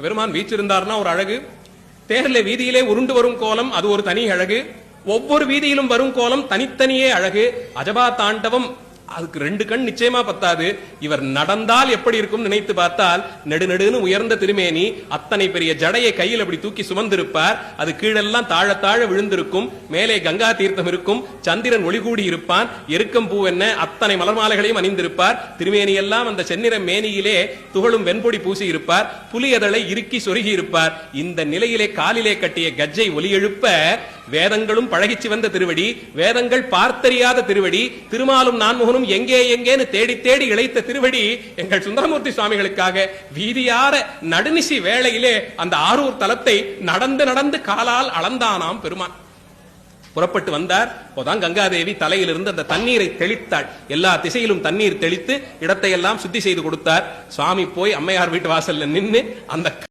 பெருமான் வீச்சிருந்தார்னா ஒரு அழகு. தேர்ல வீதியிலே உருண்டு வரும் கோலம் அது ஒரு தனி அழகு. ஒவ்வொரு வீதியிலும் வரும் கோலம் தனித்தனியே அழகு. அஜபா தாண்டவம் அதுக்கு ரெண்டு கண் நிச்சயமா பத்தாது. இவர் நடந்தால் எப்படி இருக்கும் நினைத்து பார்த்தால் நெடுநெடுன்னு உயர்ந்த திருமேனி, அத்தனை பெரிய ஜடையை கையில் அப்படி தூக்கி சுமந்திருப்பார். அது கீழெல்லாம் தாழ தாழ விழுந்திருக்கும். மேலே கங்கா தீர்த்தம் இருக்கும். சந்திரன் ஒளிகூடி இருப்பான். எருக்கம் பூ என்ன அத்தனை மலர் மாலைகளையும் அணிந்திருப்பார். திருமேனி எல்லாம் அந்த செந்நிற மேனியிலே துகளும் வெண்பொடி பூசி இருப்பார். புலியதளை இறுக்கி சொருகி இருப்பார். இந்த நிலையிலே காலிலே கட்டிய கஜ்ஜை ஒலி எழுப்ப வேதங்களும் பழகிச்சு வந்த திருவடி, வேதங்கள் பார்த்தறியாத திருவடி, திருமாலும் நான்முகனும் எங்கே எங்கேன்னு தேடி தேடி இழைத்த திருவடி எங்கள் சுந்தரமூர்த்தி சுவாமிகளுக்காக வீதியார நடுநிசி வேளையிலே அந்த ஆரூர் தலத்தை நடந்து நடந்து காலால் அளந்தானாம் பெருமான். புறப்பட்டு வந்தார். அப்போதான் கங்காதேவி தலையிலிருந்து அந்த தண்ணீரை தெளித்தாள். எல்லா திசையிலும் தண்ணீர் தெளித்து இடத்தை எல்லாம் சுத்தி செய்து கொடுத்தார். சுவாமி போய் அம்மையார் வீட்டு வாசல்ல நின்று அந்த